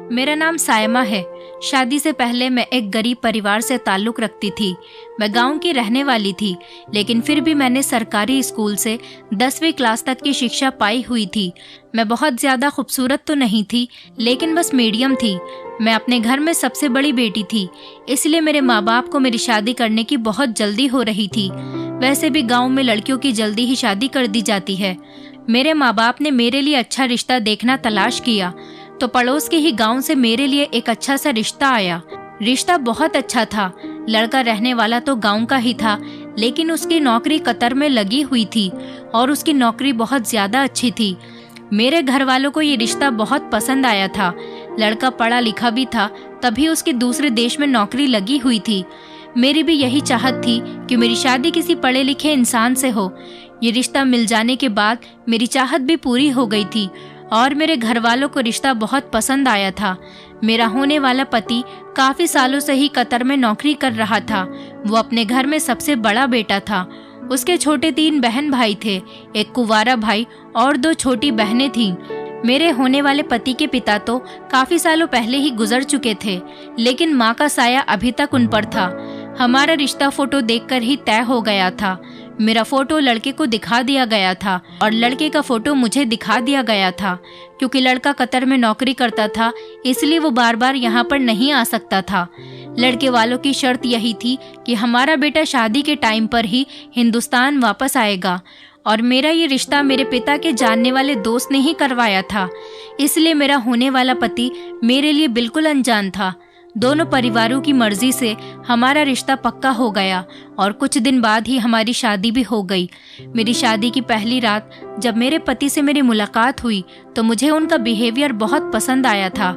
मेरा नाम सायमा है। शादी से पहले मैं एक गरीब परिवार से ताल्लुक़ रखती थी। मैं गांव की रहने वाली थी, लेकिन फिर भी मैंने सरकारी स्कूल से 10वीं क्लास तक की शिक्षा पाई हुई थी। मैं बहुत ज़्यादा खूबसूरत तो नहीं थी, लेकिन बस मीडियम थी। मैं अपने घर में सबसे बड़ी बेटी थी, इसलिए मेरे माँ बाप को मेरी शादी करने की बहुत जल्दी हो रही थी। वैसे भी गाँव में लड़कियों की जल्दी ही शादी कर दी जाती है। मेरे माँ बाप ने मेरे लिए अच्छा रिश्ता देखना तलाश किया, तो पड़ोस के ही गांव से मेरे लिए एक अच्छा सा रिश्ता आया। रिश्ता बहुत अच्छा था। लड़का रहने वाला तो गांव का ही था, लेकिन उसकी नौकरी कतर में लगी हुई थी और उसकी नौकरी बहुत ज़्यादा अच्छी थी। मेरे घर वालों को ये रिश्ता बहुत पसंद आया था। लड़का पढ़ा लिखा भी था, तभी उसकी दूसरे देश में नौकरी लगी हुई थी। मेरी भी यही चाहत थी कि मेरी शादी किसी पढ़े लिखे इंसान से हो। ये रिश्ता मिल जाने के बाद मेरी चाहत भी पूरी हो गई थी और मेरे घर वालों को रिश्ता बहुत पसंद आया था। मेरा होने वाला पति काफ़ी सालों से ही कतर में नौकरी कर रहा था। वो अपने घर में सबसे बड़ा बेटा था। उसके छोटे 3 बहन भाई थे, एक कुंवारा भाई और 2 छोटी बहनें थीं। मेरे होने वाले पति के पिता तो काफ़ी सालों पहले ही गुजर चुके थे, लेकिन माँ का साया अभी तक उन पर था। हमारा रिश्ता फोटो देखकर ही तय हो गया था। मेरा फोटो लड़के को दिखा दिया गया था और लड़के का फोटो मुझे दिखा दिया गया था। क्योंकि लड़का कतर में नौकरी करता था, इसलिए वो बार बार यहाँ पर नहीं आ सकता था। लड़के वालों की शर्त यही थी कि हमारा बेटा शादी के टाइम पर ही हिंदुस्तान वापस आएगा, और मेरा ये रिश्ता मेरे पिता के जानने वाले दोस्त ने ही करवाया था। इसलिए मेरा होने वाला पति मेरे लिए बिल्कुल अनजान था। दोनों परिवारों की मर्जी से हमारा रिश्ता पक्का हो गया और कुछ दिन बाद ही हमारी शादी भी हो गई। मेरी शादी की पहली रात जब मेरे पति से मेरी मुलाकात हुई तो मुझे उनका बिहेवियर बहुत पसंद आया था।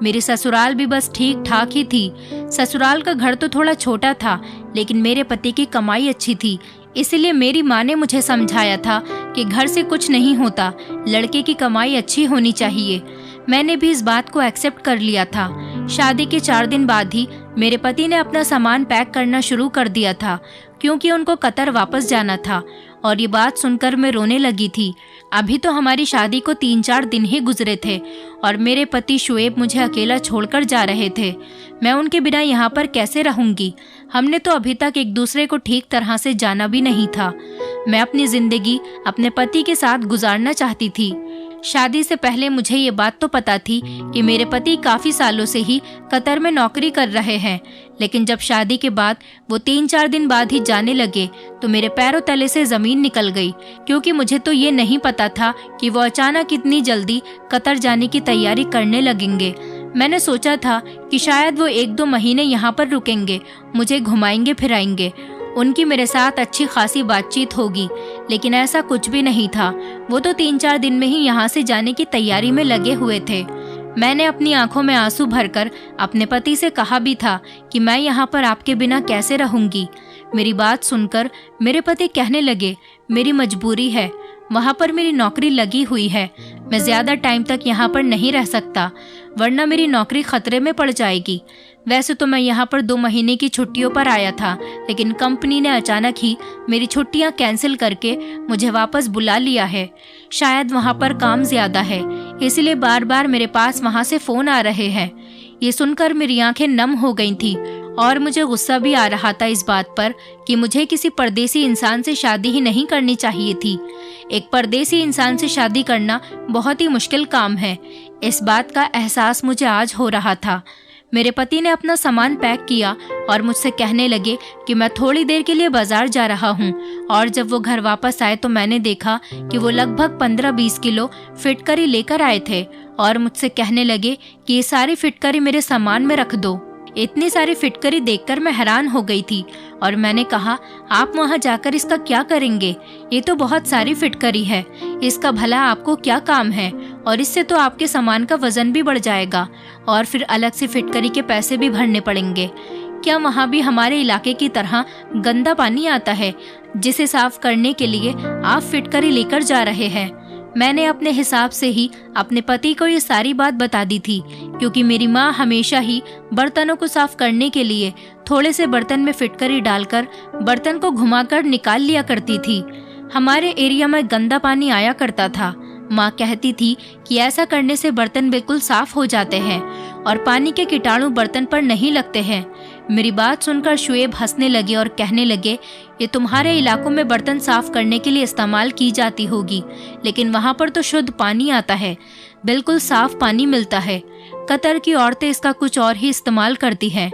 मेरी ससुराल भी बस ठीक ठाक ही थी। ससुराल का घर तो थोड़ा छोटा था, लेकिन मेरे पति की कमाई अच्छी थी। इसलिए मेरी माँ ने मुझे समझाया था कि घर से कुछ नहीं होता, लड़के की कमाई अच्छी होनी चाहिए। मैंने भी इस बात को एक्सेप्ट कर लिया था। शादी के 4 दिन बाद ही मेरे पति ने अपना सामान पैक करना शुरू कर दिया था, क्योंकि उनको कतर वापस जाना था। और ये बात सुनकर मैं रोने लगी थी। अभी तो हमारी शादी को 3-4 दिन ही गुजरे थे और मेरे पति शुएब मुझे अकेला छोड़कर जा रहे थे। मैं उनके बिना यहाँ पर कैसे रहूँगी? हमने तो अभी तक एक दूसरे को ठीक तरह से जाना भी नहीं था। मैं अपनी जिंदगी अपने पति के साथ गुजारना चाहती थी। शादी से पहले मुझे ये बात तो पता थी कि मेरे पति काफ़ी सालों से ही कतर में नौकरी कर रहे हैं, लेकिन जब शादी के बाद वो 3-4 दिन बाद ही जाने लगे तो मेरे पैरों तले से ज़मीन निकल गई, क्योंकि मुझे तो ये नहीं पता था कि वो अचानक इतनी जल्दी कतर जाने की तैयारी करने लगेंगे। मैंने सोचा था कि शायद वो 1-2 महीने यहाँ पर रुकेंगे, मुझे घुमाएंगे फिराएंगे, उनकी मेरे साथ अच्छी खासी बातचीत होगी, लेकिन ऐसा कुछ भी नहीं था। वो तो 3-4 दिन में ही यहाँ से जाने की तैयारी में लगे हुए थे। मैंने अपनी आंखों में आंसू भरकर अपने पति से कहा भी था कि मैं यहाँ पर आपके बिना कैसे रहूँगी। मेरी बात सुनकर मेरे पति कहने लगे, मेरी मजबूरी है, वहाँ पर मेरी नौकरी लगी हुई है, मैं ज़्यादा टाइम तक यहाँ पर नहीं रह सकता, वरना मेरी नौकरी खतरे में पड़ जाएगी। वैसे तो मैं यहाँ पर 2 महीने की छुट्टियों पर आया था, लेकिन कंपनी ने अचानक ही मेरी छुट्टियाँ कैंसिल करके मुझे वापस बुला लिया है। शायद वहाँ पर काम ज़्यादा है, इसलिए बार बार मेरे पास वहाँ से फ़ोन आ रहे हैं। ये सुनकर मेरी आंखें नम हो गई थी और मुझे गुस्सा भी आ रहा था इस बात पर कि मुझे किसी परदेसी इंसान से शादी ही नहीं करनी चाहिए थी। एक परदेसी इंसान से शादी करना बहुत ही मुश्किल काम है। इस बात का एहसास मुझे आज हो रहा था। मेरे पति ने अपना सामान पैक किया और मुझसे कहने लगे कि मैं थोड़ी देर के लिए बाजार जा रहा हूँ, और जब वो घर वापस आए तो मैंने देखा कि वो लगभग 15-20 किलो फिटकरी लेकर आए थे और मुझसे कहने लगे कि ये सारी फिटकरी मेरे सामान में रख दो। इतनी सारी फिटकरी देखकर मैं हैरान हो गई थी और मैंने कहा, आप वहाँ जाकर इसका क्या करेंगे? ये तो बहुत सारी फिटकरी है, इसका भला आपको क्या काम है? और इससे तो आपके सामान का वजन भी बढ़ जाएगा और फिर अलग से फिटकरी के पैसे भी भरने पड़ेंगे। क्या वहाँ भी हमारे इलाके की तरह गंदा पानी आता है जिसे साफ करने के लिए आप फिटकरी लेकर जा रहे हैं? मैंने अपने हिसाब से ही अपने पति को ये सारी बात बता दी थी, क्योंकि मेरी माँ हमेशा ही बर्तनों को साफ करने के लिए थोड़े से बर्तन में फिटकरी डालकर बर्तन को घुमाकर निकाल लिया करती थी। हमारे एरिया में गंदा पानी आया करता था। माँ कहती थी कि ऐसा करने से बर्तन बिल्कुल साफ हो जाते हैं। और पानी के कीटाणु बर्तन पर नहीं लगते हैं। मेरी बात सुनकर शुएब हंसने लगे और कहने लगे, ये तुम्हारे इलाकों में बर्तन साफ करने के लिए इस्तेमाल की जाती होगी, लेकिन वहाँ पर तो शुद्ध पानी आता है, बिल्कुल साफ पानी मिलता है। कतर की औरतें इसका कुछ और ही इस्तेमाल करती हैं।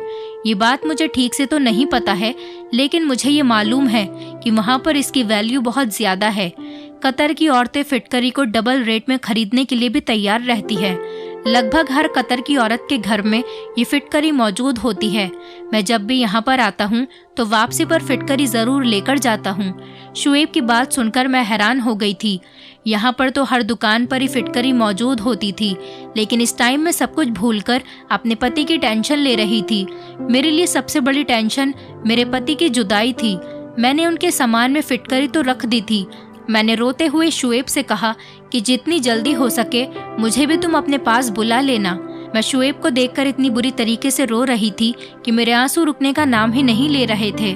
ये बात मुझे ठीक से तो नहीं पता है, लेकिन मुझे ये मालूम है कि वहाँ पर इसकी वैल्यू बहुत ज़्यादा है। कतर की औरतें फिटकरी को डबल रेट में खरीदने के लिए भी तैयार रहती है। लगभग हर कतर की औरत के घर में ये फिटकरी मौजूद होती है। मैं जब भी यहाँ पर आता हूँ तो वापसी पर फिटकरी ज़रूर लेकर जाता हूँ। शुएब की बात सुनकर मैं हैरान हो गई थी। यहाँ पर तो हर दुकान पर ही फिटकरी मौजूद होती थी, लेकिन इस टाइम में सब कुछ भूलकर अपने पति की टेंशन ले रही थी। मेरे लिए सबसे बड़ी टेंशन मेरे पति की जुदाई थी। मैंने उनके सामान में फिटकरी तो रख दी थी। मैंने रोते हुए शुएब से कहा कि जितनी जल्दी हो सके मुझे भी तुम अपने पास बुला लेना। मैं शुएब को देखकर इतनी बुरी तरीके से रो रही थी कि मेरे आंसू रुकने का नाम ही नहीं ले रहे थे।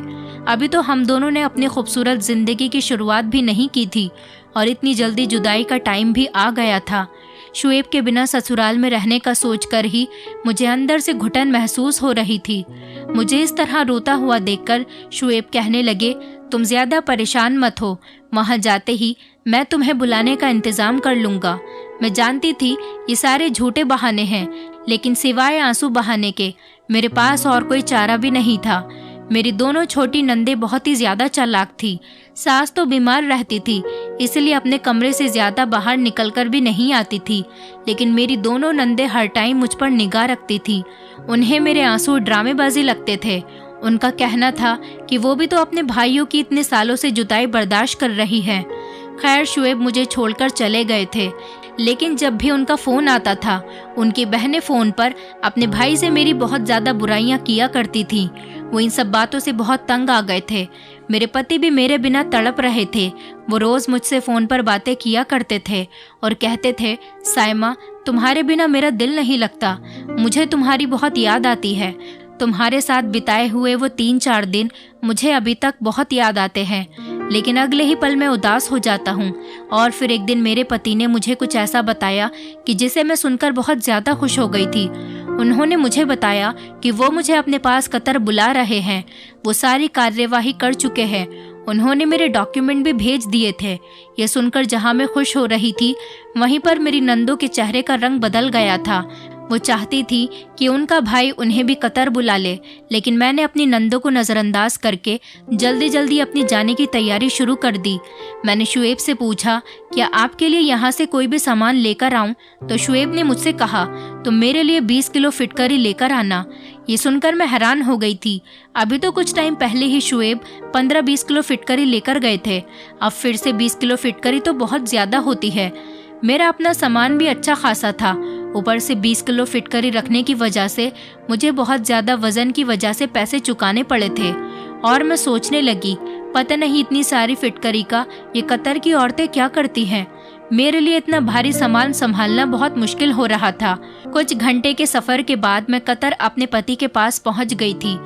अभी तो हम दोनों ने अपनी खूबसूरत जिंदगी की शुरुआत भी नहीं की थी और इतनी जल्दी जुदाई का टाइम भी आ गया था। शुएब के बिना ससुराल में रहने का सोचकर ही मुझे अंदर से घुटन महसूस हो रही थी। मुझे इस तरह रोता हुआ देखकर शुएब कहने लगे, तुम ज्यादा परेशान मत हो, वहां जाते ही मैं तुम्हें बुलाने का इंतजाम कर लूंगा। मैं जानती थी ये सारे झूठे बहाने हैं, लेकिन सिवाय आंसू बहाने के मेरे पास और कोई चारा भी नहीं था। मेरी दोनों छोटी नंदे बहुत ही ज्यादा चालाक थी। सास तो बीमार रहती थी, इसलिए अपने कमरे से ज्यादा बाहर निकलकर भी नहीं आती थी, लेकिन मेरी दोनों नंदे हर टाइम मुझ पर निगाह रखती थी। उन्हें मेरे आंसू ड्रामेबाजी लगते थे। उनका कहना था कि वो भी तो अपने भाइयों की इतने सालों से जुदाई बर्दाश्त कर रही है। खैर शुएब मुझे छोड़कर चले गए थे, लेकिन जब भी उनका फ़ोन आता था, उनकी बहनें फ़ोन पर अपने भाई से मेरी बहुत ज़्यादा बुराइयां किया करती थीं। वो इन सब बातों से बहुत तंग आ गए थे। मेरे पति भी मेरे बिना तड़प रहे थे। वो रोज़ मुझसे फ़ोन पर बातें किया करते थे और कहते थे, सायमा तुम्हारे बिना मेरा दिल नहीं लगता, मुझे तुम्हारी बहुत याद आती है। तुम्हारे साथ बिताए हुए वो 3-4 दिन मुझे अभी तक बहुत याद आते हैं, लेकिन अगले ही पल मैं उदास हो जाता हूँ। और फिर एक दिन मेरे पति ने मुझे कुछ ऐसा बताया कि जिसे मैं सुनकर बहुत ज़्यादा खुश हो गई थी। उन्होंने मुझे बताया कि वो मुझे अपने पास कतर बुला रहे हैं। वो सारी कार्यवाही कर चुके हैं। उन्होंने मेरे डॉक्यूमेंट भी भेज दिए थे। ये सुनकर जहाँ मैं खुश हो रही थी, वहीं पर मेरी नंदों के चेहरे का रंग बदल गया था। वो चाहती थी कि उनका भाई उन्हें भी कतर बुला ले, लेकिन मैंने अपनी नंदों को नज़रअंदाज करके जल्दी जल्दी अपनी जाने की तैयारी शुरू कर दी। मैंने शुएब से पूछा, क्या आपके लिए यहाँ से कोई भी सामान लेकर आऊँ? तो शुएब ने मुझसे कहा, तुम मेरे लिए 20 किलो फिटकरी लेकर आना। ये सुनकर मैं हैरान हो गई थी। अभी तो कुछ टाइम पहले ही शुएब 15-20 किलो फिटकरी लेकर गए थे। अब फिर से 20 किलो फिटकरी तो बहुत ज़्यादा होती है। मेरा अपना सामान भी अच्छा खासा था, ऊपर से 20 किलो फिटकरी रखने की वजह से मुझे बहुत ज़्यादा वज़न की वजह से पैसे चुकाने पड़े थे। और मैं सोचने लगी, पता नहीं इतनी सारी फिटकरी का ये कतर की औरतें क्या करती हैं। मेरे लिए इतना भारी सामान संभालना बहुत मुश्किल हो रहा था। कुछ घंटे के सफ़र के बाद मैं कतर अपने पति के पास पहुंच गई थी,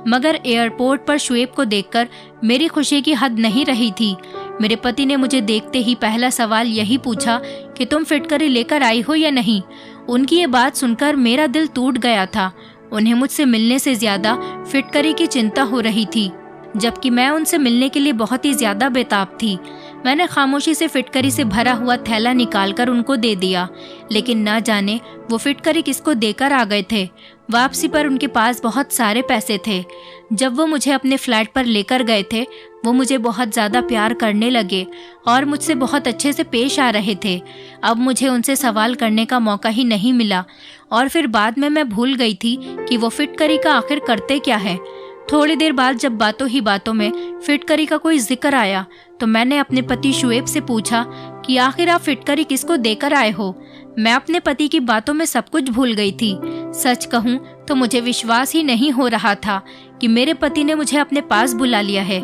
मगर एयरपोर्ट पर शुएब को देखकर मेरी खुशी की हद नहीं रही थी। मेरे पति ने मुझे देखते ही पहला सवाल यही पूछा कि तुम फिटकरी लेकर आई हो या नहीं। उनकी ये बात सुनकर मेरा दिल टूट गया था। उन्हें मुझसे मिलने से ज़्यादा फिटकरी की चिंता हो रही थी, जबकि मैं उनसे मिलने के लिए बहुत ही ज़्यादा बेताब थी। मैंने खामोशी से फिटकरी से भरा हुआ थैला निकालकर उनको दे दिया, लेकिन ना जाने वो फिटकरी किसको देकर आ गए थे। वापसी पर उनके पास बहुत सारे पैसे थे। जब वो मुझे अपने फ्लैट पर लेकर गए थे, वो मुझे बहुत ज़्यादा प्यार करने लगे और मुझसे बहुत अच्छे से पेश आ रहे थे। अब मुझे उनसे सवाल करने का मौका ही नहीं मिला और फिर बाद में मैं भूल गई थी कि वो फिटकरी का आखिर करते क्या है। थोड़ी देर बाद जब बातों ही बातों में फिटकरी का कोई जिक्र आया, तो मैंने अपने पति शुएब से पूछा कि आखिर आप फिटकरी किसको देकर आए हो। मैं अपने पति की बातों में सब कुछ भूल गई थी। सच कहूँ तो मुझे विश्वास ही नहीं हो रहा था कि मेरे पति ने मुझे अपने पास बुला लिया है।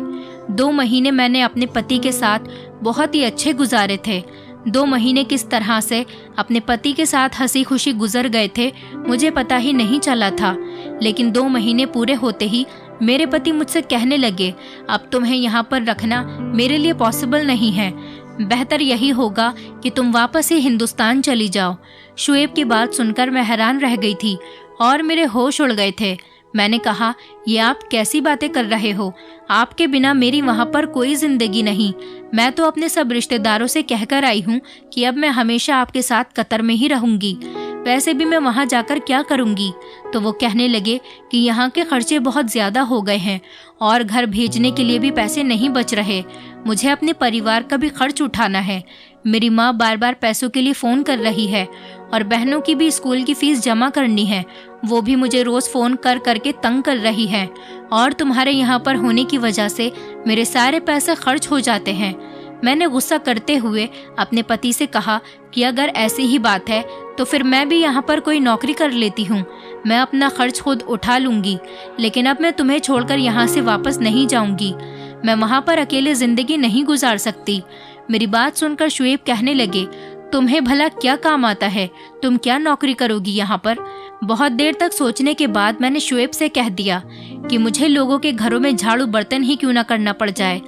2 महीने मैंने अपने पति के साथ बहुत ही अच्छे गुजारे थे। 2 महीने किस तरह से अपने पति के साथ हंसी खुशी गुजर गए थे मुझे पता ही नहीं चला था। लेकिन 2 महीने पूरे होते ही मेरे पति मुझसे कहने लगे, अब तुम्हें यहाँ पर रखना मेरे लिए पॉसिबल नहीं है। बेहतर यही होगा कि तुम वापस ही हिंदुस्तान चली जाओ। शुएब की बात सुनकर मैं हैरान रह गई थी और मेरे होश उड़ गए थे। मैंने कहा, ये आप कैसी बातें कर रहे हो? आपके बिना मेरी वहाँ पर कोई जिंदगी नहीं। मैं तो अपने सब रिश्तेदारों से कहकर आई हूँ कि अब मैं हमेशा आपके साथ कतर में ही रहूंगी। वैसे भी मैं वहाँ जाकर क्या करूँगी? तो वो कहने लगे कि यहाँ के खर्चे बहुत ज़्यादा हो गए हैं और घर भेजने के लिए भी पैसे नहीं बच रहे। मुझे अपने परिवार का भी खर्च उठाना है। मेरी माँ बार बार पैसों के लिए फ़ोन कर रही है और बहनों की भी स्कूल की फ़ीस जमा करनी है। वो भी मुझे रोज़ फ़ोन कर करके तंग कर रही है और तुम्हारे यहाँ पर होने की वजह से मेरे सारे पैसे खर्च हो जाते हैं। मैंने गुस्सा करते हुए अपने पति से कहा कि अगर ऐसी ही बात है तो फिर मैं भी यहाँ पर कोई नौकरी कर लेती हूँ। मैं अपना खर्च खुद उठा लूँगी, लेकिन अब मैं तुम्हें छोड़कर यहाँ से वापस नहीं जाऊँगी। मैं वहाँ पर अकेले ज़िंदगी नहीं गुजार सकती। मेरी बात सुनकर शुएब कहने लगे, तुम्हें भला क्या काम आता है? तुम क्या नौकरी करोगी यहाँ पर? बहुत देर तक सोचने के बाद मैंने शुएब से कह दिया कि मुझे लोगों के घरों में झाड़ू बर्तन ही क्यों ना करना पड़ जाए,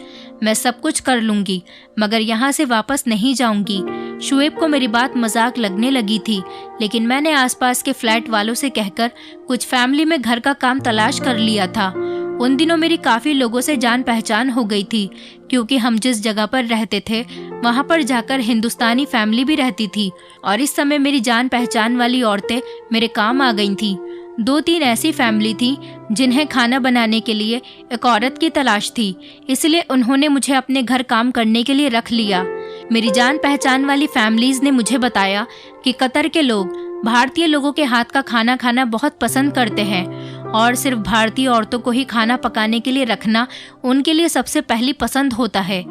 मैं सब कुछ कर लूंगी, मगर यहाँ से वापस नहीं जाऊंगी। शुएब को मेरी बात मजाक लगने लगी थी, लेकिन मैंने आसपास के फ्लैट वालों से कहकर कुछ फैमिली में घर का काम तलाश कर लिया था। उन दिनों मेरी काफ़ी लोगों से जान पहचान हो गई थी, क्योंकि हम जिस जगह पर रहते थे वहाँ पर जाकर हिंदुस्तानी फैमिली भी रहती थी और इस समय मेरी जान पहचान वाली औरतें मेरे काम आ गई थीं। 2-3 ऐसी फैमिली थी जिन्हें खाना बनाने के लिए एक औरत की तलाश थी, इसलिए उन्होंने मुझे अपने घर काम करने के लिए रख लिया। मेरी जान पहचान वाली फैमिलीज ने मुझे बताया कि कतर के लोग भारतीय लोगों के हाथ का खाना खाना बहुत पसंद करते हैं और सिर्फ भारतीय औरतों को ही खाना पकाने के लिए रखना उनके लिए सबसे पहली पसंद होता है।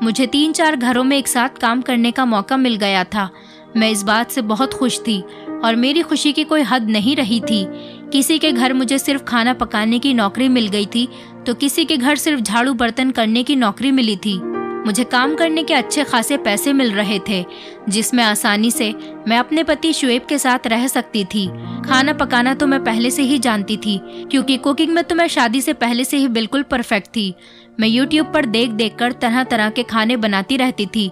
मुझे 3-4 घरों में एक साथ काम करने का मौका मिल गया था। मैं इस बात से बहुत खुश थी और मेरी खुशी की कोई हद नहीं रही थी। किसी के घर मुझे सिर्फ खाना पकाने की नौकरी मिल गई थी तो किसी के घर सिर्फ झाड़ू बर्तन करने की नौकरी मिली थी। मुझे काम करने के अच्छे खासे पैसे मिल रहे थे, जिसमें आसानी से मैं अपने पति शुएब के साथ रह सकती थी। खाना पकाना तो मैं पहले से ही जानती थी, क्योंकि कुकिंग में तो मैं शादी से पहले से ही बिल्कुल परफेक्ट थी। मैं यूट्यूब पर देख देख कर तरह तरह के खाने बनाती रहती थी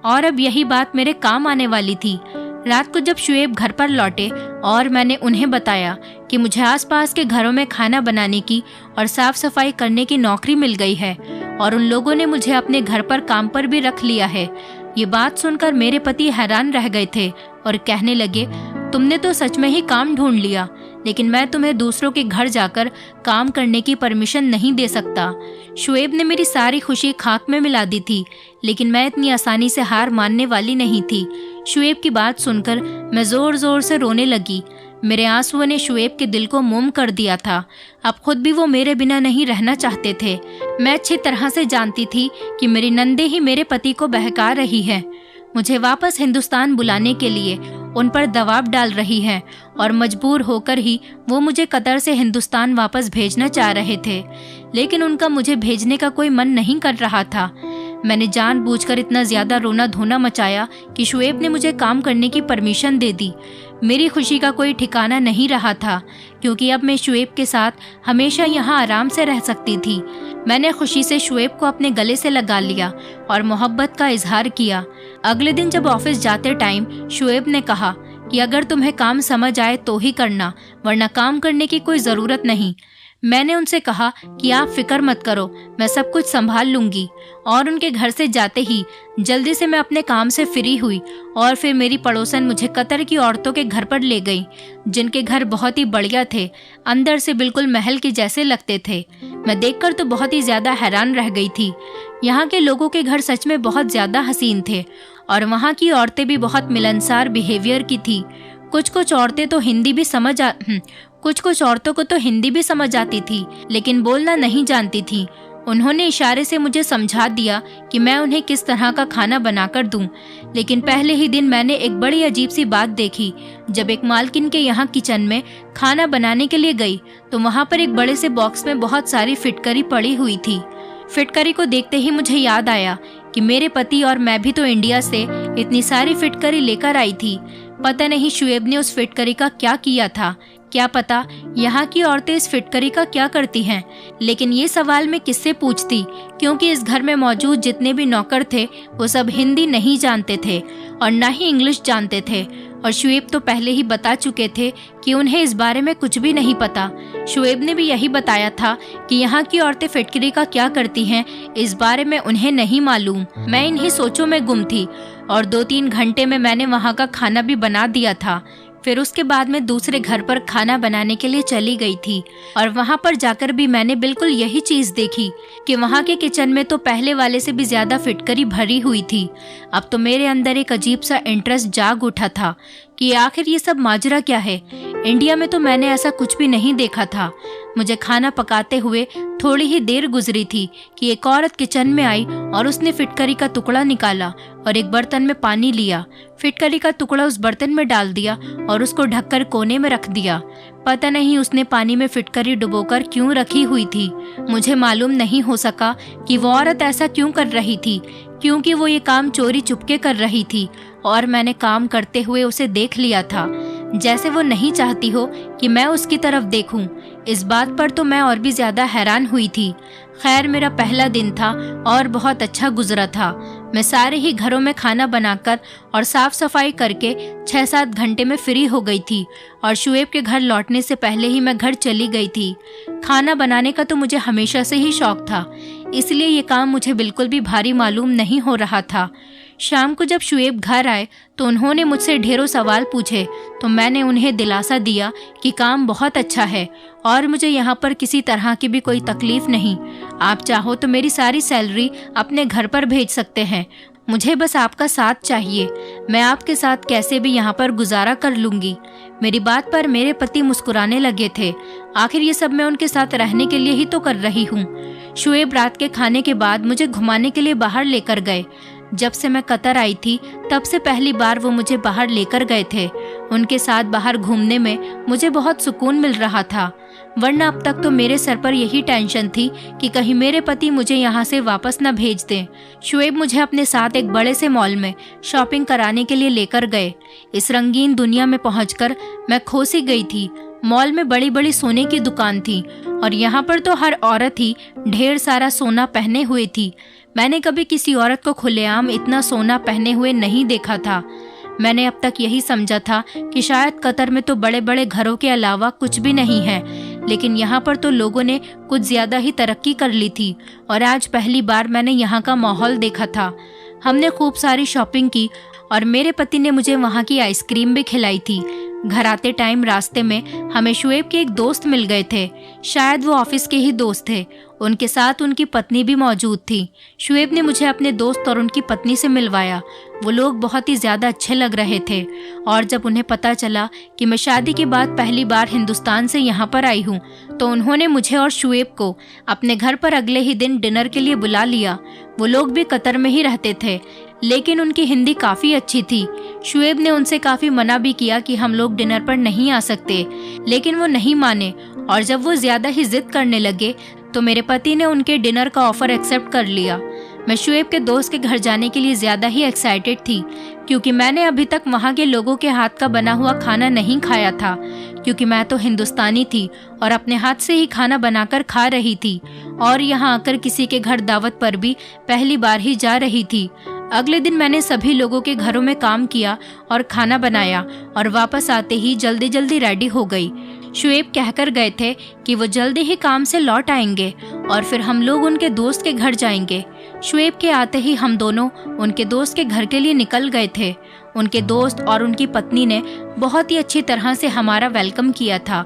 और अब यही बात मेरे काम आने वाली थी। रात को जब शुएब घर पर लौटे और मैंने उन्हें बताया कि मुझे आसपास के घरों में खाना बनाने की और साफ सफाई करने की नौकरी मिल गई है और उन लोगों ने मुझे अपने घर पर काम पर भी रख लिया है, ये बात सुनकर मेरे पति हैरान रह गए थे और कहने लगे, तुमने तो सच में ही काम ढूंढ लिया, लेकिन मैं तुम्हें दूसरों के घर जाकर काम करने की परमिशन नहीं दे सकता। शुएब ने मेरी सारी खुशी खाक में मिला दी थी, लेकिन मैं इतनी आसानी से हार मानने वाली नहीं थी। शुएब की बात सुनकर मैं जोर जोर से रोने लगी। मेरे आंसुओं ने शुएब के दिल को मोम कर दिया था। अब खुद भी वो मेरे बिना नहीं रहना चाहते थे। मैं अच्छी तरह से जानती थी कि मेरी नंदे ही मेरे पति को बहका रही है, मुझे वापस हिंदुस्तान बुलाने के लिए उन पर दबाव डाल रही हैं और मजबूर होकर ही वो मुझे कतर से हिंदुस्तान वापस भेजना चाह रहे थे, लेकिन उनका मुझे भेजने का कोई मन नहीं कर रहा था। मैंने जानबूझकर इतना ज़्यादा रोना धोना मचाया कि शुएब ने मुझे काम करने की परमिशन दे दी। मेरी खुशी का कोई ठिकाना नहीं रहा था, क्योंकि अब मैं शुएब के साथ हमेशा यहाँ आराम से रह सकती थी। मैंने खुशी से शुएब को अपने गले से लगा लिया और मोहब्बत का इजहार किया। अगले दिन जब ऑफिस जाते टाइम शुएब ने कहा कि अगर तुम्हें काम समझ आए तो ही करना, वरना काम करने की कोई ज़रूरत नहीं। मैंने उनसे कहा कि आप फिक्र मत करो, मैं सब कुछ संभाल लूंगी। और उनके घर से जाते ही जल्दी से मैं अपने काम से फ्री हुई और फिर मेरी पड़ोसन मुझे कतर की औरतों के घर पर ले गई, जिनके घर बहुत ही बढ़िया थे, अंदर से बिल्कुल महल के जैसे लगते थे। मैं देखकर तो बहुत ही ज़्यादा हैरान रह गई थी। यहाँ के लोगों के घर सच में बहुत ज़्यादा हसीन थे और वहाँ की औरतें भी बहुत मिलनसार बिहेवियर की थी। कुछ औरतों को तो हिंदी भी समझ आती थी, लेकिन बोलना नहीं जानती थी। उन्होंने इशारे से मुझे समझा दिया कि मैं उन्हें किस तरह का खाना बनाकर दूं। लेकिन पहले ही दिन मैंने एक बड़ी अजीब सी बात देखी। जब एक मालकिन के यहाँ किचन में खाना बनाने के लिए गई तो वहाँ पर एक बड़े से बॉक्स में बहुत सारी फिटकरी पड़ी हुई थी। फिटकरी को देखते ही मुझे याद आया कि मेरे पति और मैं भी तो इंडिया से इतनी सारी फिटकरी लेकर आई थी। पता नहीं शुएब ने उस फिटकरी का क्या किया था क्या पता यहाँ की औरतें इस फिटकरी का क्या करती हैं, लेकिन ये सवाल मैं किससे पूछती, क्योंकि इस घर में मौजूद जितने भी नौकर थे वो सब हिंदी नहीं जानते थे और ना ही इंग्लिश जानते थे। और शुएब तो पहले ही बता चुके थे कि उन्हें इस बारे में कुछ भी नहीं पता। शुएब ने भी यही बताया था कि यहाँ की औरतें फिटकरी का क्या करती हैं, इस बारे में उन्हें नहीं मालूम। मैं इन्हीं सोचों में गुम थी और 2-3 घंटे में मैंने वहाँ का खाना भी बना दिया था। फिर उसके बाद मैं दूसरे घर पर खाना बनाने के लिए चली गई थी और वहाँ पर जाकर भी मैंने बिल्कुल यही चीज देखी कि वहाँ के किचन में तो पहले वाले से भी ज्यादा फिटकरी भरी हुई थी। अब तो मेरे अंदर एक अजीब सा इंटरेस्ट जाग उठा था कि आखिर ये सब माजरा क्या है। इंडिया में तो मैंने ऐसा कुछ भी नहीं देखा था। मुझे खाना पकाते हुए थोड़ी ही देर गुजरी थी कि एक औरत किचन में आई और उसने फिटकरी का टुकड़ा निकाला और एक बर्तन में पानी लिया, फिटकरी का टुकड़ा उस बर्तन में डाल दिया और उसको ढककर कोने में रख दिया। पता नहीं उसने पानी में फिटकरी डुबोकर क्यों रखी हुई थी। मुझे मालूम नहीं हो सका कि वो औरत ऐसा क्यों कर रही थी, क्योंकि वो ये काम चोरी चुपके कर रही थी और मैंने काम करते हुए उसे देख लिया था, जैसे वो नहीं चाहती हो कि मैं उसकी तरफ देखूं। इस बात पर तो मैं और भी ज्यादा हैरान हुई थी। खैर, मेरा पहला दिन था और बहुत अच्छा गुजरा था। मैं सारे ही घरों में खाना बनाकर और साफ सफाई करके 6-7 घंटे में फ्री हो गई थी और शुएब के घर लौटने से पहले ही मैं घर चली गई थी। खाना बनाने का तो मुझे हमेशा से ही शौक था, इसलिए ये काम मुझे बिल्कुल भी भारी मालूम नहीं हो रहा था। शाम को जब शुएब घर आए तो उन्होंने मुझसे ढेरों सवाल पूछे, तो मैंने उन्हें दिलासा दिया कि काम बहुत अच्छा है और मुझे यहाँ पर किसी तरह की भी कोई तकलीफ नहीं। आप चाहो तो मेरी सारी सैलरी अपने घर पर भेज सकते हैं, मुझे बस आपका साथ चाहिए। मैं आपके साथ कैसे भी यहाँ पर गुजारा कर लूंगी। मेरी बात पर मेरे पति मुस्कुराने लगे थे। आखिर ये सब मैं उनके साथ रहने के लिए ही तो कर रही हूँ। शुएब रात के खाने के बाद मुझे घुमाने के लिए बाहर लेकर गए। जब से मैं कतर आई थी तब से पहली बार वो मुझे बाहर लेकर गए थे। उनके साथ बाहर घूमने में मुझे बहुत सुकून मिल रहा था, वरना अब तक तो मेरे सर पर यही टेंशन थी कि कहीं मेरे पति मुझे यहाँ से वापस न भेज दें। शुएब मुझे अपने साथ एक बड़े से मॉल में शॉपिंग कराने के लिए लेकर गए। इस रंगीन दुनिया में पहुंचकर मैं खो सी गई थी। मॉल में बड़ी बड़ी सोने की दुकान थी और यहाँ पर तो हर औरत ही ढेर सारा सोना पहने हुए थी। मैंने कभी किसी औरत को खुलेआम इतना सोना पहने हुए नहीं देखा था। मैंने अब तक यही समझा था कि शायद कतर में तो बड़े बड़े घरों के अलावा कुछ भी नहीं है, लेकिन यहाँ पर तो लोगों ने कुछ ज्यादा ही तरक्की कर ली थी और आज पहली बार मैंने यहाँ का माहौल देखा था। हमने खूब सारी शॉपिंग की और मेरे पति ने मुझे वहाँ की आइसक्रीम भी खिलाई थी। घर आते टाइम रास्ते में हमें शुएब के एक दोस्त मिल गए थे। शायद वो ऑफिस के ही दोस्त थे। उनके साथ उनकी पत्नी भी मौजूद थी। शुएब ने मुझे अपने दोस्त और उनकी पत्नी से मिलवाया। वो लोग बहुत ही ज्यादा अच्छे लग रहे थे और जब उन्हें पता चला कि मैं शादी के बाद पहली बार हिंदुस्तान से यहाँ पर आई हूँ तो उन्होंने मुझे और शुएब को अपने घर पर अगले ही दिन डिनर के लिए बुला लिया। वो लोग भी कतर में ही रहते थे, लेकिन उनकी हिंदी काफी अच्छी थी। शुएब ने उनसे काफी मना भी किया कि हम लोग डिनर पर नहीं आ सकते, लेकिन वो नहीं माने और जब वो ज्यादा ही जिद करने लगे तो मेरे पति ने उनके डिनर का ऑफर एक्सेप्ट कर लिया। मैं शुएब के दोस्त के घर जाने के लिए ज्यादा ही एक्साइटेड थी, क्योंकि मैंने अभी तक वहाँ के लोगों के हाथ का बना हुआ खाना नहीं खाया था, क्योंकि मैं तो हिंदुस्तानी थी और अपने हाथ से ही खाना बनाकर खा रही थी और यहाँ आकर किसी के घर दावत पर भी पहली बार ही जा रही थी। अगले दिन मैंने सभी लोगों के घरों में काम किया और खाना बनाया और वापस आते ही जल्दी जल्दी रेडी हो गई। शुएब कहकर गए थे कि वो जल्दी ही काम से लौट आएंगे और फिर हम लोग उनके दोस्त के घर जाएंगे। शुएब के आते ही हम दोनों उनके दोस्त के घर के लिए निकल गए थे। उनके दोस्त और उनकी पत्नी ने बहुत ही अच्छी तरह से हमारा वेलकम किया था।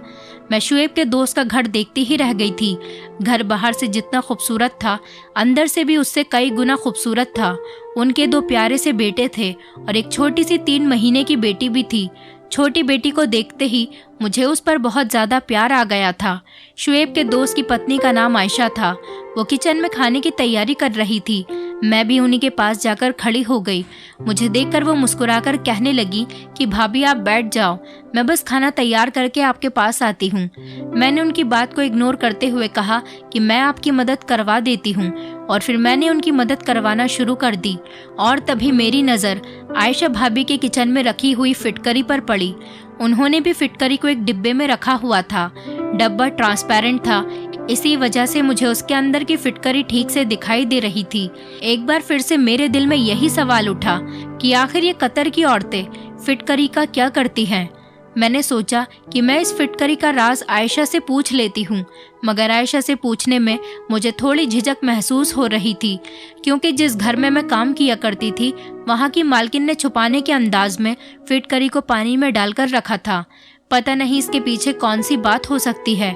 मैं शुएब के दोस्त का घर देखती ही रह गई थी। घर बाहर से जितना खूबसूरत था, अंदर से भी उससे कई गुना खूबसूरत था। उनके 2 प्यारे से बेटे थे और एक छोटी सी 3 महीने की बेटी भी थी। छोटी बेटी को देखते ही मुझे उस पर बहुत ज्यादा प्यार आ गया था। शुएब के दोस्त की पत्नी का नाम आयशा था। वो किचन में खाने की तैयारी कर रही थी। मैं भी उन्हीं के पास जाकर खड़ी हो गई। मुझे देखकर वो मुस्कुराकर कहने लगी कि भाभी आप बैठ जाओ, मैं बस खाना तैयार करके आपके पास आती हूँ। मैंने उनकी बात को इग्नोर करते हुए कहा कि मैं आपकी मदद करवा देती हूँ और फिर मैंने उनकी मदद करवाना शुरू कर दी। और तभी मेरी नज़र आयशा भाभी के किचन में रखी हुई फिटकरी पर पड़ी। उन्होंने भी फिटकरी को एक डिब्बे में रखा हुआ था। डब्बा ट्रांसपेरेंट था, इसी वजह से मुझे उसके अंदर की फिटकरी ठीक से दिखाई दे रही थी। एक बार फिर से मेरे दिल में यही सवाल उठा कि आखिर ये कतर की औरतें फिटकरी का क्या करती हैं। मैंने सोचा कि मैं इस फिटकरी का राज आयशा से पूछ लेती हूँ, मगर आयशा से पूछने में मुझे थोड़ी झिझक महसूस हो रही थी, क्योंकि जिस घर में मैं काम किया करती थी वहाँ की मालकिन ने छुपाने के अंदाज में फिटकरी को पानी में डालकर रखा था। पता नहीं इसके पीछे कौन सी बात हो सकती है।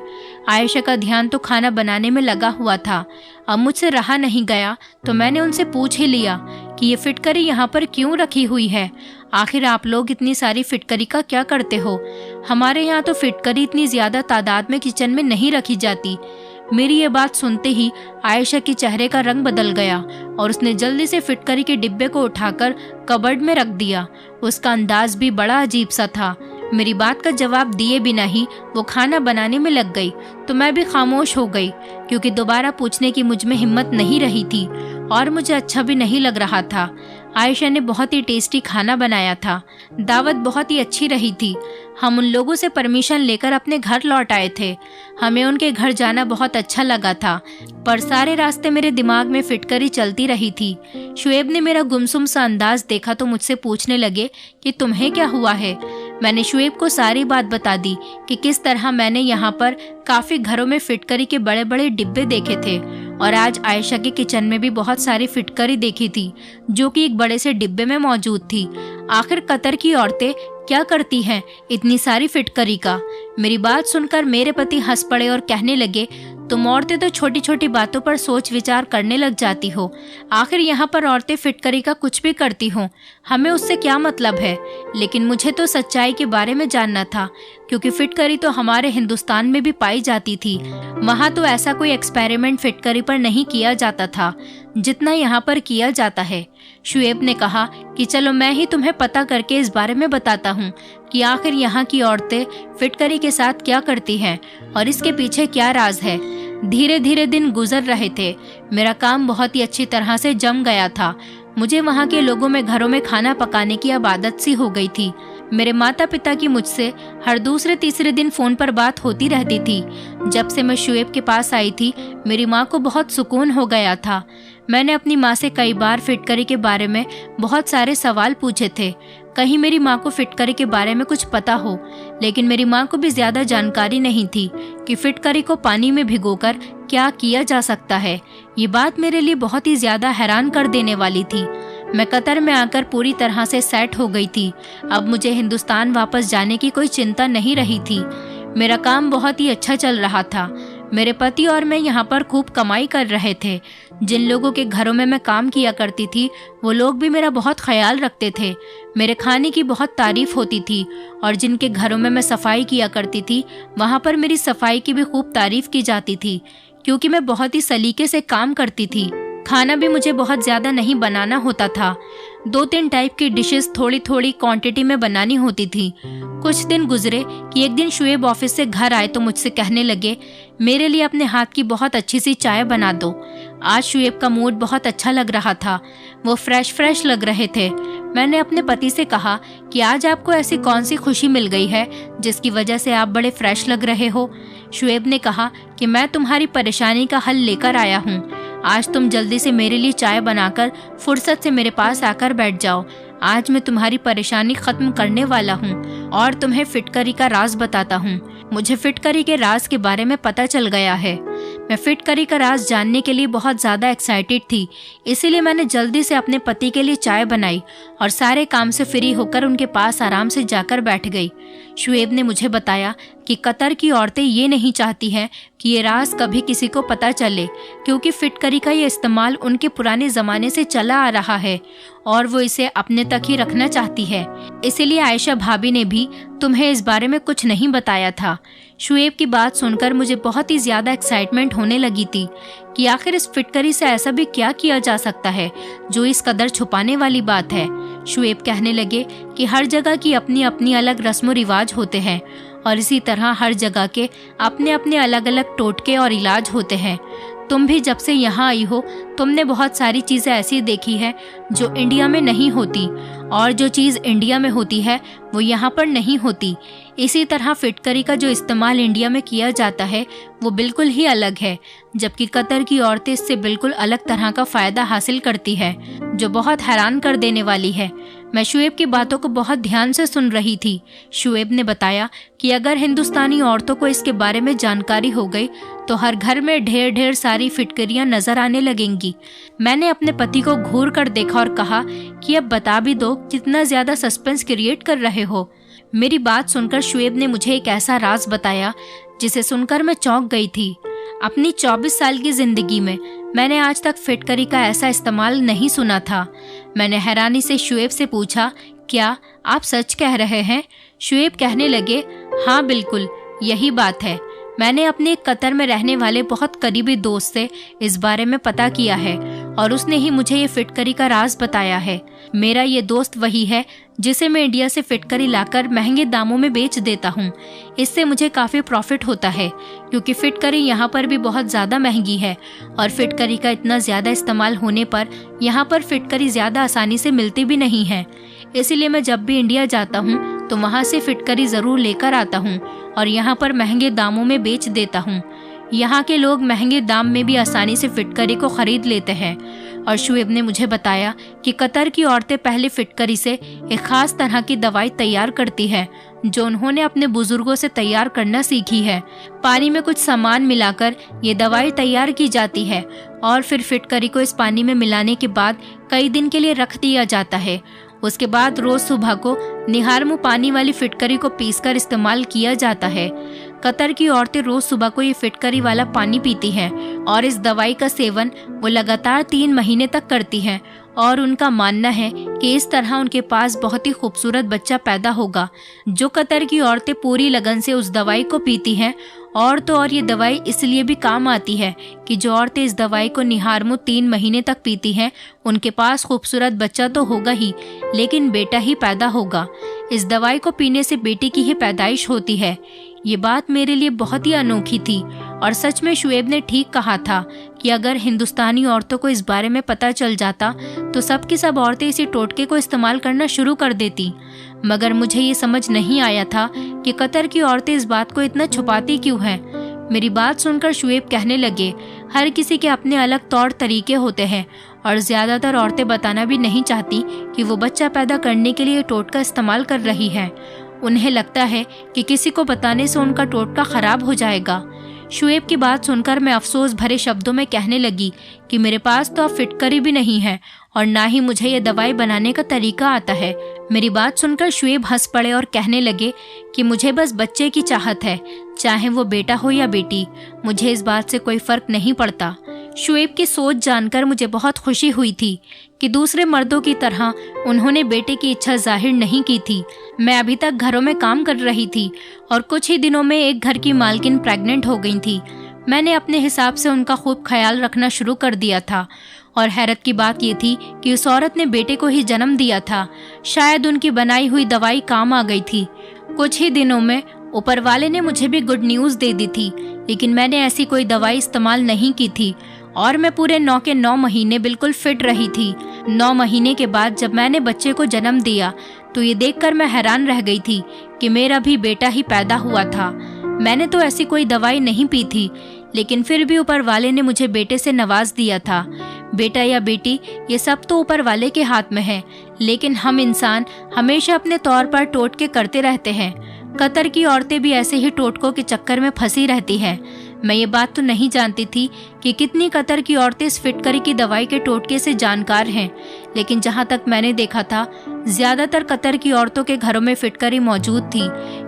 आयशा का ध्यान तो खाना बनाने में लगा हुआ था। अब मुझसे रहा नहीं गया तो मैंने उनसे पूछ ही लिया कि ये फिटकरी यहाँ पर क्यों रखी हुई है। आखिर आप लोग इतनी सारी फिटकरी का क्या करते हो? हमारे यहाँ तो फिटकरी इतनी ज्यादा तादाद में किचन में नहीं रखी जाती। मेरी ये बात सुनते ही आयशा के चेहरे का रंग बदल गया और उसने जल्दी से फिटकरी के डिब्बे को उठाकर कबर्ड में रख दिया। उसका अंदाज भी बड़ा अजीब सा था। मेरी बात का जवाब दिए बिना ही वो खाना बनाने में लग गई, तो मैं भी खामोश हो गई, क्योंकि दोबारा पूछने की मुझ में हिम्मत नहीं रही थी और मुझे अच्छा भी नहीं लग रहा था। आयशा ने बहुत ही टेस्टी खाना बनाया था। दावत बहुत ही अच्छी रही थी। हम उन लोगों से परमिशन लेकर अपने घर लौट आए थे। हमें उनके घर जाना बहुत अच्छा लगा था, पर सारे रास्ते मेरे दिमाग में फिटकरी चलती रही थी। शुएब ने मेरा गुमसुम सा अंदाज देखा तो मुझसे पूछने लगे कि तुम्हें क्या हुआ है। मैंने शुएब को सारी बात बता दी कि किस तरह मैंने यहाँ पर काफी घरों में फिटकरी के बड़े बड़े डिब्बे देखे थे और आज आयशा के किचन में भी बहुत सारी फिटकरी देखी थी, जो कि एक बड़े से डिब्बे में मौजूद थी। आखिर कतर की औरतें क्या करती हैं इतनी सारी फिटकरी का? मेरी बात सुनकर मेरे पति हंस पड़े और कहने लगे, तुम औरतें तो छोटी छोटी बातों पर सोच विचार करने लग जाती हो। आखिर यहाँ पर औरतें फिटकरी का कुछ भी करती हो, हमें उससे क्या मतलब है? लेकिन मुझे तो सच्चाई के बारे में जानना था, क्योंकि फिटकरी तो हमारे हिंदुस्तान में भी पाई जाती थी। वहाँ तो ऐसा कोई एक्सपेरिमेंट फिटकरी पर नहीं किया जाता था जितना यहाँ पर किया जाता है। शुएब ने कहा कि चलो मैं ही तुम्हें पता करके इस बारे में बताता हूँ कि आखिर यहाँ की औरतें फिटकरी के साथ क्या करती हैं और इसके पीछे क्या राज है। धीरे धीरे दिन गुजर रहे थे। मेरा काम बहुत ही अच्छी तरह से जम गया था। मुझे वहाँ के लोगों में घरों में खाना पकाने की अब आदत सी हो गई थी। मेरे माता पिता की मुझसे हर दूसरे तीसरे दिन फोन पर बात होती रहती थी। जब से मैं शुएब के पास आई थी मेरी माँ को बहुत सुकून हो गया था। मैंने अपनी माँ से कई बार फिटकरी के बारे में बहुत सारे सवाल पूछे थे, कहीं मेरी माँ को फिटकरी के बारे में कुछ पता हो, लेकिन मेरी माँ को भी ज्यादा जानकारी नहीं थी कि फिटकरी को पानी में भिगोकर क्या किया जा सकता है। ये बात मेरे लिए बहुत ही ज्यादा हैरान कर देने वाली थी। मैं कतर में आकर पूरी तरह से सेट हो गई थी। अब मुझे हिंदुस्तान वापस जाने की कोई चिंता नहीं रही थी। मेरा काम बहुत ही अच्छा चल रहा था। मेरे पति और मैं यहाँ पर खूब कमाई कर रहे थे। जिन लोगों के घरों में मैं काम किया करती थी वो लोग भी मेरा बहुत ख्याल रखते थे। मेरे खाने की बहुत तारीफ होती थी और जिनके घरों में मैं सफाई किया करती थी वहाँ पर मेरी सफाई की भी खूब तारीफ की जाती थी, क्योंकि मैं बहुत ही सलीके से काम करती थी। खाना भी मुझे बहुत ज़्यादा नहीं बनाना होता था। 2-3 टाइप की डिशेस थोड़ी थोड़ी क्वांटिटी में बनानी होती थी। कुछ दिन गुजरे कि एक दिन शुएब ऑफिस से घर आए तो मुझसे कहने लगे, मेरे लिए अपने हाथ की बहुत अच्छी सी चाय बना दो। आज शुएब का मूड बहुत अच्छा लग रहा था, वो फ्रेश लग रहे थे। मैंने अपने पति से कहा कि आज आपको ऐसी कौन सी खुशी मिल गई है जिसकी वजह से आप बड़े फ्रेश लग रहे हो? शुएब ने कहा कि मैं तुम्हारी परेशानी का हल लेकर आया हूँ। आज तुम जल्दी से मेरे लिए चाय बनाकर फुर्सत से मेरे पास आकर बैठ जाओ। आज मैं तुम्हारी परेशानी खत्म करने वाला हूँ और तुम्हें फिटकरी का राज बताता हूँ। मुझे फिटकरी के राज के बारे में पता चल गया है। मैं फिटकरी का राज जानने के लिए बहुत ज़्यादा एक्साइटेड थी, इसीलिए मैंने जल्दी से अपने पति के लिए चाय बनाई और सारे काम से फ्री होकर उनके पास आराम से जाकर बैठ गई। शुएब ने मुझे बताया कि कतर की औरतें ये नहीं चाहती हैं कि ये राज कभी किसी को पता चले, क्योंकि फिटकरी का ये इस्तेमाल उनके पुराने ज़माने से चला आ रहा है और वो इसे अपने तक ही रखना चाहती है। इसीलिए आयशा भाभी ने भी तुम्हें इस बारे में कुछ नहीं बताया था। शुएब की बात सुनकर मुझे बहुत ही ज़्यादा एक्साइटमेंट होने लगी थी कि आखिर इस फिटकरी से ऐसा भी क्या किया जा सकता है जो इस कदर छुपाने वाली बात है। शुएब कहने लगे कि हर जगह की अपनी अपनी अलग रस्म रिवाज होते हैं और इसी तरह हर जगह के अपने अपने अलग अलग टोटके और इलाज होते हैं। तुम भी जब से यहाँ आई हो तुमने बहुत सारी चीज़ें ऐसी देखी है जो इंडिया में नहीं होती, और जो चीज़ इंडिया में होती है वो यहाँ पर नहीं होती। इसी तरह फिटकरी का जो इस्तेमाल इंडिया में किया जाता है वो बिल्कुल ही अलग है, जबकि कतर की औरतें इससे बिल्कुल अलग तरह का फ़ायदा हासिल करती है, जो बहुत हैरान कर देने वाली है। मैं शुएब की बातों को बहुत ध्यान से सुन रही थी। शुएब ने बताया कि अगर हिंदुस्तानी औरतों को इसके बारे में जानकारी हो गई तो हर घर में ढेर ढेर सारी फिटकरियां नजर आने लगेंगी। मैंने अपने पति को घूर कर देखा और कहा कि अब बता भी दो, कितना ज्यादा सस्पेंस क्रिएट कर रहे हो। मेरी बात सुनकर शुएब ने मुझे एक ऐसा राज बताया जिसे सुनकर मैं चौंक गई थी। अपनी 24 साल की जिंदगी में मैंने आज तक फिटकरी का ऐसा इस्तेमाल नहीं सुना था। मैंने हैरानी से शुएब से पूछा, क्या आप सच कह रहे हैं? शुएब कहने लगे, हाँ बिल्कुल यही बात है। मैंने अपने कतर में रहने वाले बहुत करीबी दोस्त से इस बारे में पता किया है और उसने ही मुझे ये फिटकरी का राज बताया है। मेरा ये दोस्त वही है जिसे मैं इंडिया से फिटकरी लाकर महंगे दामों में बेच देता हूँ। इससे मुझे काफ़ी प्रॉफिट होता है क्योंकि फिटकरी यहाँ पर भी बहुत ज़्यादा महंगी है और फिटकरी का इतना ज़्यादा इस्तेमाल होने पर यहाँ पर फिटकरी ज़्यादा आसानी से मिलती भी नहीं है। इसीलिए मैं जब भी इंडिया जाता हूँ तो वहाँ से फिटकरी ज़रूर लेकर आता हूँ और यहाँ पर महंगे दामों में बेच देता हूँ। यहाँ के लोग महंगे दाम में भी आसानी से फिटकरी को खरीद लेते हैं। और शुएब ने मुझे बताया कि कतर की औरतें पहले फिटकरी से एक खास तरह की दवाई तैयार करती है जो उन्होंने अपने बुजुर्गों से तैयार करना सीखी है। पानी में कुछ सामान मिलाकर ये दवाई तैयार की जाती है और फिर फिटकरी को इस पानी में मिलाने के बाद कई दिन के लिए रख दिया जाता है। उसके बाद रोज सुबह को निहार मुँह पानी वाली फिटकरी को पीसकर इस्तेमाल किया जाता है। कतर की औरतें रोज सुबह को ये फिटकरी वाला पानी पीती हैं और इस दवाई का सेवन वो लगातार 3 महीने तक करती हैं और उनका मानना है कि इस तरह उनके पास बहुत ही खूबसूरत बच्चा पैदा होगा। जो कतर की औरतें पूरी लगन से उस दवाई को पीती हैं और तो और ये दवाई इसलिए भी काम आती है कि जो औरतें इस दवाई को निहारमुँ 3 महीने तक पीती हैं उनके पास खूबसूरत बच्चा तो होगा ही, लेकिन बेटा ही पैदा होगा। इस दवाई को पीने से बेटी की ही पैदाइश होती है। ये बात मेरे लिए बहुत ही अनोखी थी और सच में शुएब ने ठीक कहा था कि अगर हिंदुस्तानी औरतों को इस बारे में पता चल जाता तो सब की सब औरतें इसी टोटके को इस्तेमाल करना शुरू कर देती। मगर मुझे ये समझ नहीं आया था कि कतर की औरतें इस बात को इतना छुपाती क्यों हैं। मेरी बात सुनकर शुएब कहने लगे, हर किसी के अपने अलग तौर तरीके होते हैं और ज़्यादातर औरतें बताना भी नहीं चाहती कि वो बच्चा पैदा करने के लिए टोटका इस्तेमाल कर रही हैं। उन्हें लगता है कि किसी को बताने से उनका टोटका खराब हो जाएगा। शुएब की बात सुनकर मैं अफसोस भरे शब्दों में कहने लगी कि मेरे पास तो अब फिटकरी भी नहीं है और ना ही मुझे ये दवाई बनाने का तरीका आता है। मेरी बात सुनकर शुएब हंस पड़े और कहने लगे कि मुझे बस बच्चे की चाहत है, चाहे वो बेटा हो या बेटी, मुझे इस बात से कोई फर्क नहीं पड़ता। शुएब की सोच जानकर मुझे बहुत खुशी हुई थी कि दूसरे मर्दों की तरह उन्होंने बेटे की इच्छा जाहिर नहीं की थी। मैं अभी तक घरों में काम कर रही थी और कुछ ही दिनों में एक घर की मालकिन प्रेग्नेंट हो गई थी। मैंने अपने हिसाब से उनका खूब ख्याल रखना शुरू कर दिया था और हैरत की बात ये थी कि उस औरत ने बेटे को ही जन्म दिया था। शायद उनकी बनाई हुई दवाई काम आ गई थी। कुछ ही दिनों में ऊपर वाले ने मुझे भी गुड न्यूज़ दे दी थी, लेकिन मैंने ऐसी कोई दवाई इस्तेमाल नहीं की थी और मैं पूरे 9 के 9 महीने बिल्कुल फिट रही थी। 9 महीने के बाद जब मैंने बच्चे को जन्म दिया तो ये देखकर मैं हैरान रह गई थी कि मेरा भी बेटा ही पैदा हुआ था। मैंने तो ऐसी कोई दवाई नहीं पी थी, लेकिन फिर भी ऊपर वाले ने मुझे बेटे से नवाज दिया था। बेटा या बेटी ये सब तो ऊपर वाले के हाथ में है, लेकिन हम इंसान हमेशा अपने तौर पर टोटके करते रहते हैं। कतर की औरतें भी ऐसे ही टोटकों के चक्कर में फंसी रहती हैं। मैं ये बात तो नहीं जानती थी कि कितनी कतर की औरतें इस फिटकरी की दवाई के टोटके से जानकार हैं, लेकिन जहाँ तक मैंने देखा था ज्यादातर कतर की औरतों के घरों में फिटकरी मौजूद थी।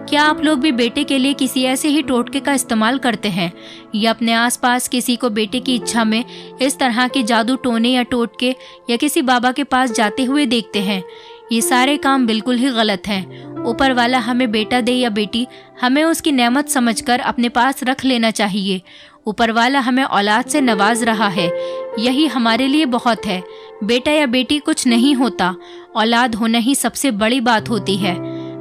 क्या आप लोग भी बेटे के लिए किसी ऐसे ही टोटके का इस्तेमाल करते हैं या अपने आसपास किसी को बेटे की इच्छा में इस तरह के जादू टोने या टोटके या किसी बाबा के पास जाते हुए देखते हैं? ये सारे काम बिल्कुल ही गलत हैं। ऊपर वाला हमें बेटा दे या बेटी, हमें उसकी नेमत समझकर अपने पास रख लेना चाहिए। ऊपर वाला हमें औलाद से नवाज रहा है, यही हमारे लिए बहुत है। बेटा या बेटी कुछ नहीं होता, औलाद होना ही सबसे बड़ी बात होती है।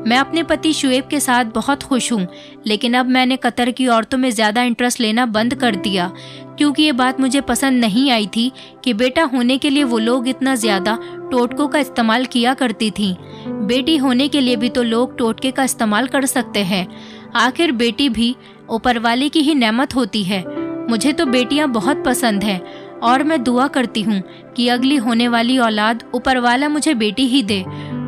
मैं अपने पति शुएब के साथ बहुत खुश हूँ, लेकिन अब मैंने कतर की औरतों में ज़्यादा इंटरेस्ट लेना बंद कर दिया, क्योंकि ये बात मुझे पसंद नहीं आई थी कि बेटा होने के लिए वो लोग इतना ज़्यादा टोटकों का इस्तेमाल किया करती थीं। बेटी होने के लिए भी तो लोग टोटके का इस्तेमाल कर सकते हैं। आखिर बेटी भी ऊपर वाले की ही नेमत होती है। मुझे तो बेटियां बहुत पसंद हैं और मैं दुआ करती हूँ कि अगली होने वाली औलाद ऊपर वाला मुझे बेटी ही दे।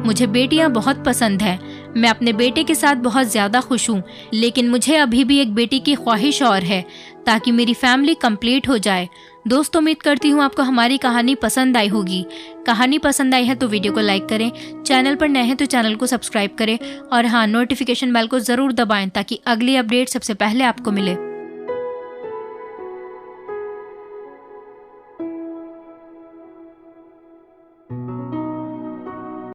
मुझे बेटियां बहुत पसंद हैं। मैं अपने बेटे के साथ बहुत ज़्यादा खुश हूँ, लेकिन मुझे अभी भी एक बेटी की ख्वाहिश और है ताकि मेरी फैमिली कंप्लीट हो जाए। दोस्तों, उम्मीद करती हूँ आपको हमारी कहानी पसंद आई होगी। कहानी पसंद आई है तो वीडियो को लाइक करें, चैनल पर नए हैं तो चैनल को सब्सक्राइब करें और हाँ, नोटिफिकेशन बेल को ज़रूर दबाएं ताकि अगली अपडेट सबसे पहले आपको मिले।